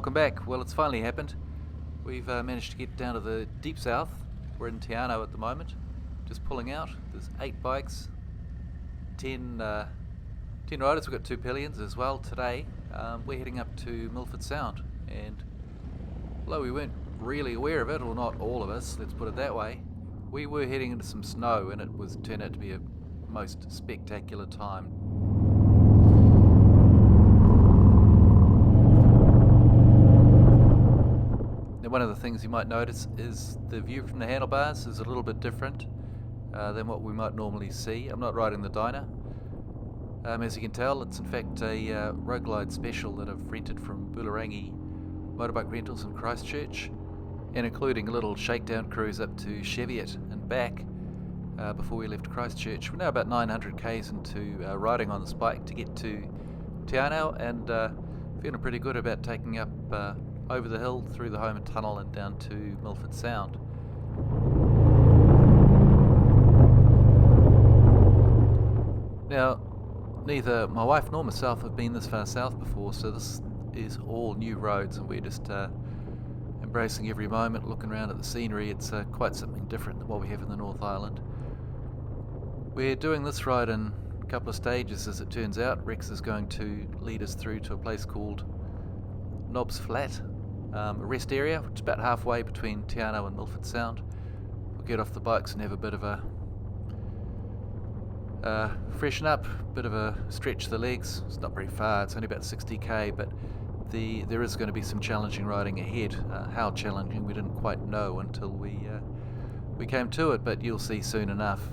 Welcome back. Well, it's finally happened. We've managed to get down to the deep south. We're in Te Anau at the moment, just pulling out. There's 8 bikes, 10 riders. We've got 2 pillions as well today. We're heading up to Milford Sound, and although we weren't really aware of it, or not all of us, let's put it that way, we were heading into some snow, and it turned out to be a most spectacular time. Now, one of the things you might notice is the view from the handlebars is a little bit different than what we might normally see. I'm not riding the Dyna. As you can tell, it's in fact a road glide special that I've rented from Bularangi Motorbike Rentals in Christchurch, and including a little shakedown cruise up to Cheviot and back before we left Christchurch. We're now about 900 k's into riding on this bike to get to Te Anau, and feeling pretty good about taking up over the hill, through the Homer Tunnel and down to Milford Sound. Now, neither my wife nor myself have been this far south before, so this is all new roads, and we're just embracing every moment, looking around at the scenery. It's quite something different than what we have in the North Island. We're doing this ride in a couple of stages, as it turns out. Rex is going to lead us through to a place called Knobs Flat, a rest area, which is about halfway between Te Anau and Milford Sound. We'll get off the bikes and have a bit of a freshen up, bit of a stretch the legs. It's not very far, it's only about 60k, but there is going to be some challenging riding ahead. How challenging we didn't quite know until we came to it, but you'll see soon enough.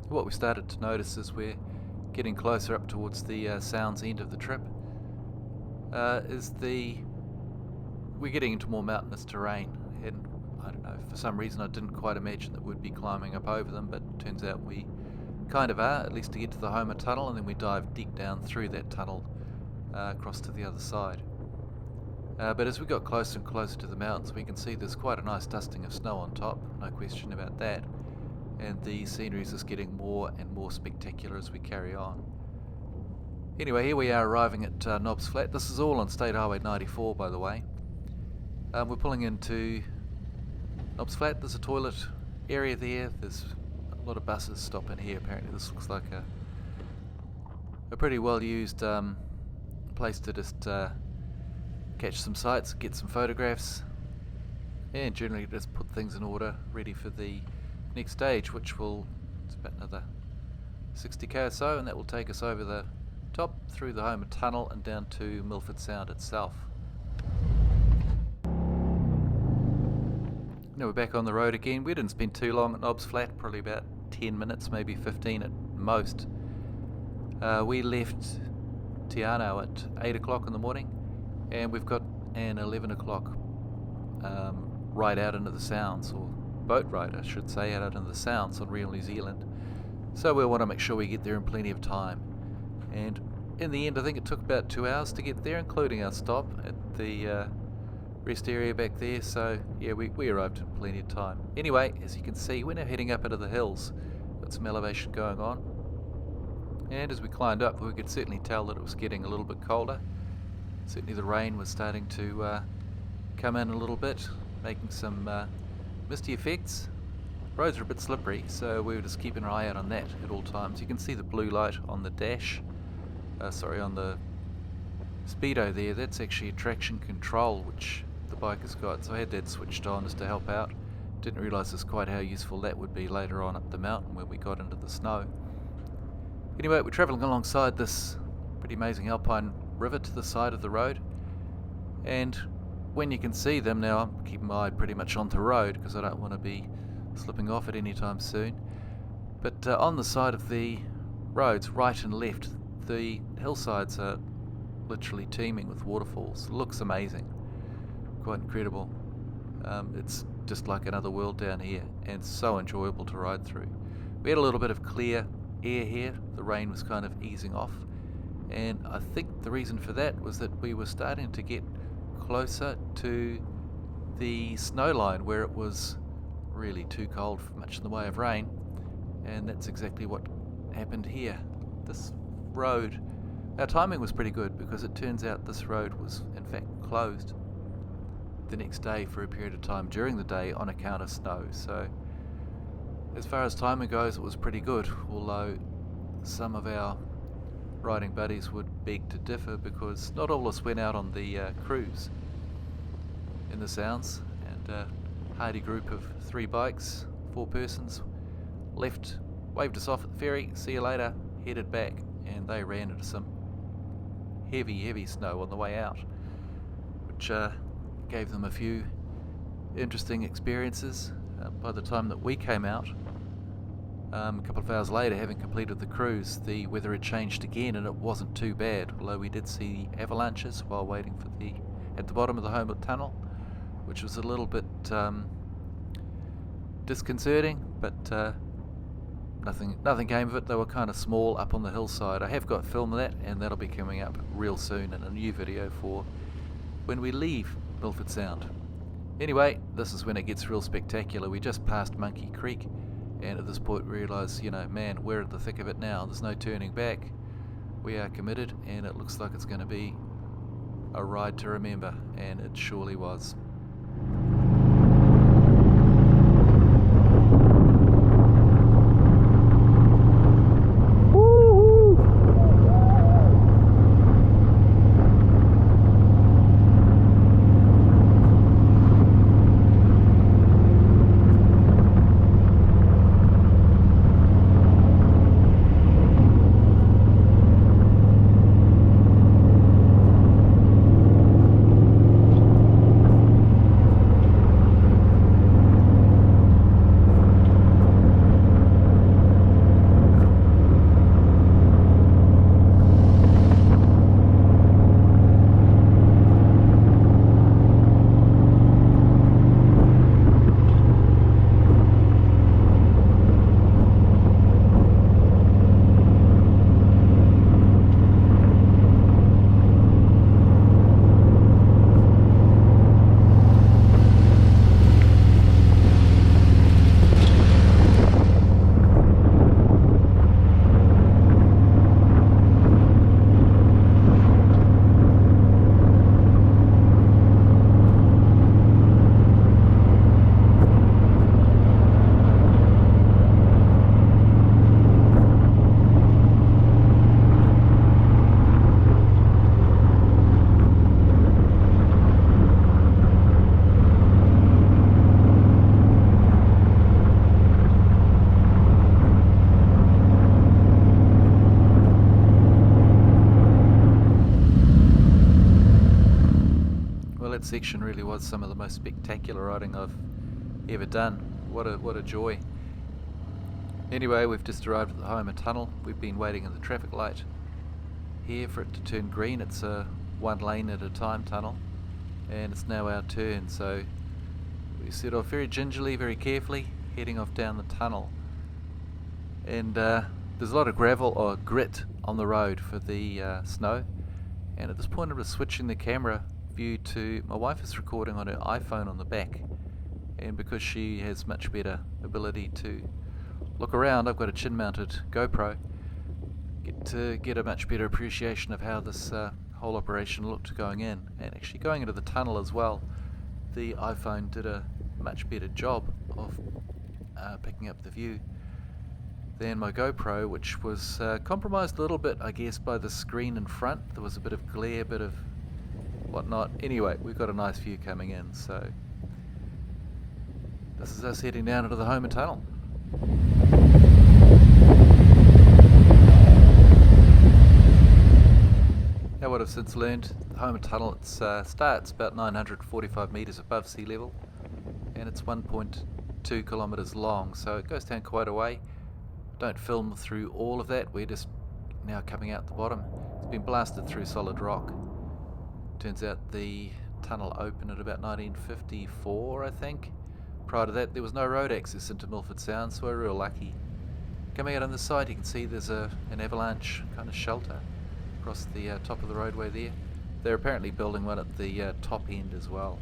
What we started to notice as we're getting closer up towards the Sound's end of the trip is we're getting into more mountainous terrain, and I don't know, for some reason I didn't quite imagine that we'd be climbing up over them, but it turns out we kind of are, at least to get to the Homer Tunnel, and then we dive deep down through that tunnel across to the other side. But as we got closer and closer to the mountains, we can see there's quite a nice dusting of snow on top, no question about that, and the scenery is just getting more and more spectacular as we carry on. Anyway, here we are arriving at Knobs Flat. This is all on State Highway 94, by the way. We're pulling into Knobs Flat. There's a toilet area there. There's a lot of buses stop in here. Apparently this looks like a pretty well used place to just catch some sights, get some photographs, and generally just put things in order, ready for the next stage, which it's about another 60k or so, and that will take us over the top, through the Homer Tunnel and down to Milford Sound itself. Now we're back on the road again. We didn't spend too long at Knobs Flat, probably about 10 minutes, maybe 15 at most. We left Te Anau at 8 o'clock in the morning, and we've got an 11 o'clock ride out into the Sounds, or boat ride I should say, out into the Sounds on Real New Zealand. So we want to make sure we get there in plenty of time, and in the end I think it took about 2 hours to get there, including our stop at the rest area back there. So yeah, we arrived in plenty of time. Anyway, as you can see, we're now heading up into the hills. Got some elevation going on, and as we climbed up we could certainly tell that it was getting a little bit colder. Certainly the rain was starting to come in a little bit, making some misty effects. Roads are a bit slippery, so we were just keeping an eye out on that at all times. You can see the blue light on the dash, on the speedo there. That's actually a traction control which the bike has got, so I had that switched on just to help out. Didn't realise just quite how useful that would be later on up the mountain when we got into the snow. Anyway, we're travelling alongside this pretty amazing Alpine river to the side of the road, and when you can see them now, I'm keeping my eye pretty much on the road because I don't want to be slipping off it anytime soon, but on the side of the roads, right and left, the hillsides are literally teeming with waterfalls. It looks amazing, quite incredible. It's just like another world down here, and so enjoyable to ride through. We had a little bit of clear air here. The rain was kind of easing off, and I think the reason for that was that we were starting to get closer to the Snowline, where it was really too cold for much in the way of rain, and that's exactly what happened here. This road, our timing was pretty good because it turns out this road was in fact closed the next day for a period of time during the day on account of snow. So as far as timing goes, it was pretty good, although some of our riding buddies would beg to differ because not all of us went out on the cruise in the Sounds, and a hardy group of 3 bikes, 4 persons, left, waved us off at the ferry, see you later, headed back, and they ran into some heavy snow on the way out, which gave them a few interesting experiences. By the time that we came out, a couple of hours later, having completed the cruise, the weather had changed again and it wasn't too bad, although we did see avalanches while waiting for at the bottom of the Homer Tunnel, which was a little bit disconcerting, but nothing came of it. They were kind of small up on the hillside. I have got film of that, and that'll be coming up real soon in a new video for when we leave Milford Sound. Anyway, this is when it gets real spectacular. We just passed Monkey Creek, and at this point we realise, man, we're at the thick of it now. There's no turning back. We are committed, and it looks like it's going to be a ride to remember, and it surely was. Section really was some of the most spectacular riding I've ever done. What a joy. Anyway, we've just arrived at the Homer Tunnel. We've been waiting in the traffic light here for it to turn green. It's a 1 lane at a time tunnel, and it's now our turn, so we set off very gingerly, very carefully, heading off down the tunnel. And there's a lot of gravel or grit on the road for the snow, and at this point I'm just switching the camera view to, my wife is recording on her iPhone on the back, and because she has much better ability to look around, I've got a chin mounted GoPro, get a much better appreciation of how this whole operation looked going in, and actually going into the tunnel as well. The iPhone did a much better job of picking up the view than my GoPro, which was compromised a little bit, I guess, by the screen in front. There was a bit of glare, bit of whatnot. Anyway, we've got a nice view coming in, so this is us heading down into the Homer Tunnel. Now, what I've since learned, the Homer Tunnel starts about 945 metres above sea level, and it's 1.2 kilometres long, so it goes down quite a way. Don't film through all of that, we're just now coming out the bottom. It's been blasted through solid rock. Turns out the tunnel opened at about 1954, I think. Prior to that, there was no road access into Milford Sound, so we're real lucky. Coming out on this side, you can see there's an avalanche kind of shelter across the top of the roadway there. They're apparently building one at the top end as well.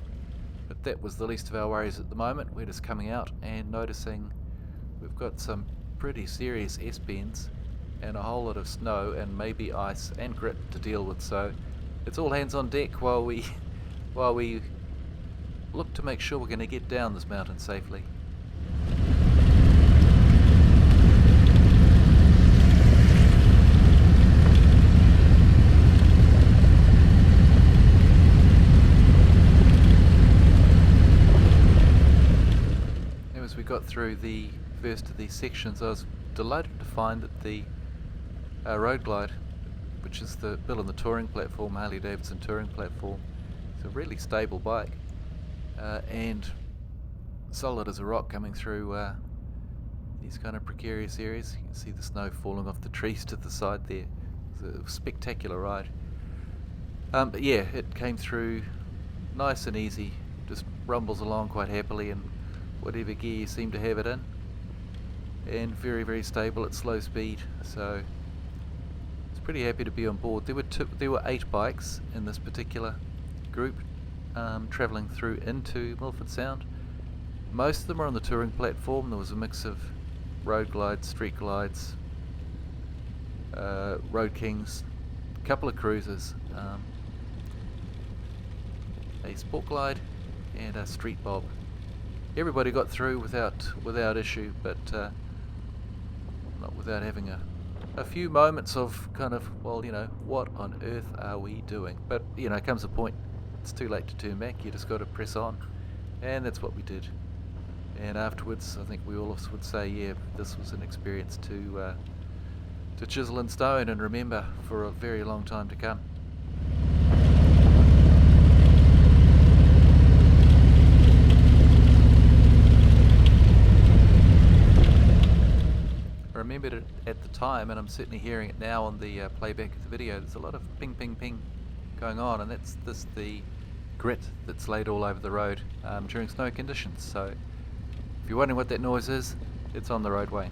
But that was the least of our worries at the moment. We're just coming out and noticing we've got some pretty serious S-bends and a whole lot of snow and maybe ice and grit to deal with. So it's all hands on deck while we look to make sure we're going to get down this mountain safely. As we got through the first of these sections, I was delighted to find that the Road Glide, which is built on the touring platform, Harley-Davidson touring platform, it's a really stable bike and solid as a rock coming through these kind of precarious areas. You can see the snow falling off the trees to the side there. It's a spectacular ride. But yeah, it came through nice and easy, just rumbles along quite happily in whatever gear you seem to have it in, and very, very stable at slow speed. So it's pretty happy to be on board. There were 8 bikes in this particular group travelling through into Milford Sound. Most of them are on the touring platform. There was a mix of road glides, street glides, road kings, a couple of cruisers, a sport glide and a street bob. Everybody got through without issue, but not without having a few moments of kind of, well, what on earth are we doing? But comes a point, it's too late to turn back. You just got to press on, and that's what we did. And afterwards, I think we all of us would say, yeah, this was an experience to chisel in stone and remember for a very long time to come. I remembered it at the time, and I'm certainly hearing it now on the playback of the video. There's a lot of ping ping ping going on, and that's the grit that's laid all over the road during snow conditions. So if you're wondering what that noise is, it's on the roadway.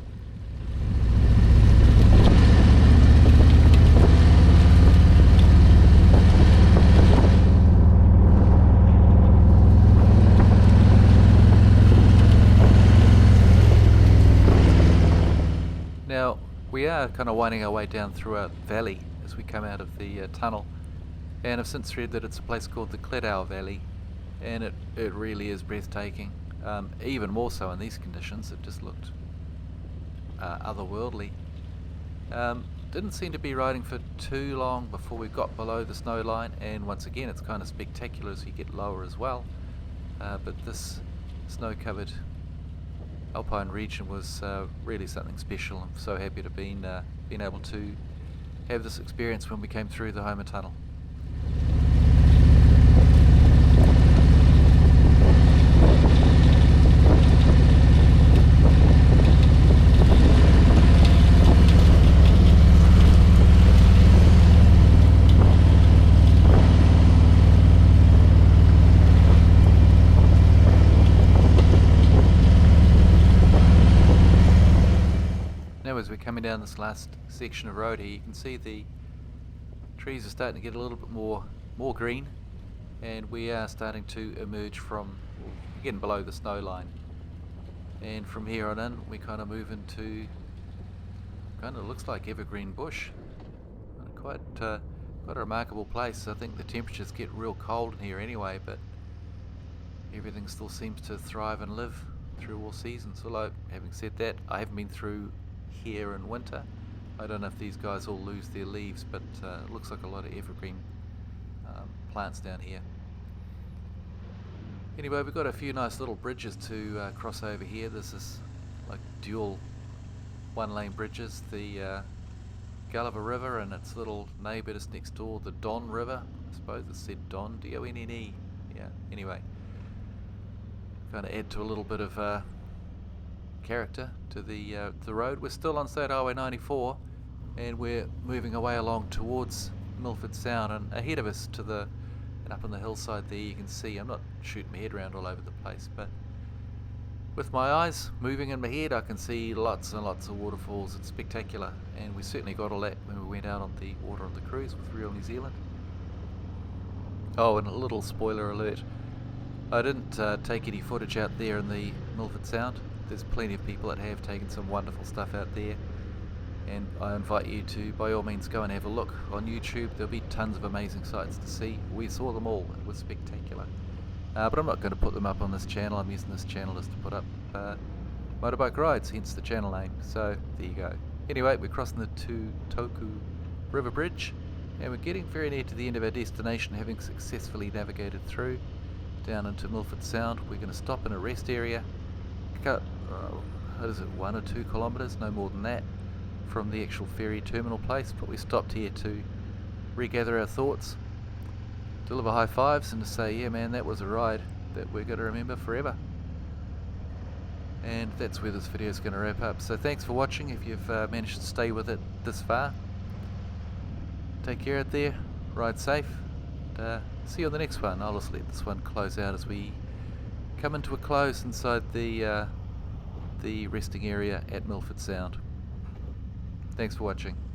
Now, we are kind of winding our way down through a valley as we come out of the tunnel, and I've since read that it's a place called the Cleddau Valley, and it really is breathtaking, even more so in these conditions. It just looked otherworldly. Didn't seem to be riding for too long before we got below the Snowline, and once again it's kind of spectacular as you get lower as well, but this snow-covered Alpine region was really something special. I'm so happy to been able to have this experience when we came through the Homer Tunnel. As we're coming down this last section of road here, you can see the trees are starting to get a little bit more green, and we are starting to emerge from, again, below the snow line. And from here on in, we kind of move into kind of looks like evergreen bush. Quite a remarkable place. I think the temperatures get real cold in here anyway, but everything still seems to thrive and live through all seasons. Although, having said that, I haven't been through here in winter. I don't know if these guys all lose their leaves, but it looks like a lot of evergreen plants down here. Anyway, we've got a few nice little bridges to cross over here. There's this like dual one-lane bridges, the Gulliver River and its little neighbour just next door, the Don River. I suppose it said Don, D-O-N-N-E. Yeah, anyway, kind of add to a little bit of character to the road. We're still on State Highway 94, and we're moving away along towards Milford Sound, and ahead of us and up on the hillside there, you can see, I'm not shooting my head around all over the place, but with my eyes moving in my head, I can see lots and lots of waterfalls. It's spectacular, and we certainly got all that when we went out on the water on the cruise with Real New Zealand. Oh, and a little spoiler alert, I didn't take any footage out there in the Milford Sound. There's plenty of people that have taken some wonderful stuff out there, and I invite you to, by all means, go and have a look on YouTube. There'll be tons of amazing sights to see. We saw them all. It was spectacular. But I'm not going to put them up on this channel. I'm using this channel just to put up motorbike rides, hence the channel name. So there you go. Anyway, we're crossing the Tutoku River Bridge, and we're getting very near to the end of our destination, having successfully navigated through down into Milford Sound. We're going to stop in a rest area, what is it, 1 or 2 kilometres, no more than that, from the actual ferry terminal place. But we stopped here to regather our thoughts, deliver high fives, and to say, yeah man, that was a ride that we're going to remember forever. And that's where this video is going to wrap up. So thanks for watching. If you've managed to stay with it this far, take care out there, ride safe, and see you on the next one. I'll just let this one close out as we come into a close inside the resting area at Milford Sound. Thanks for watching.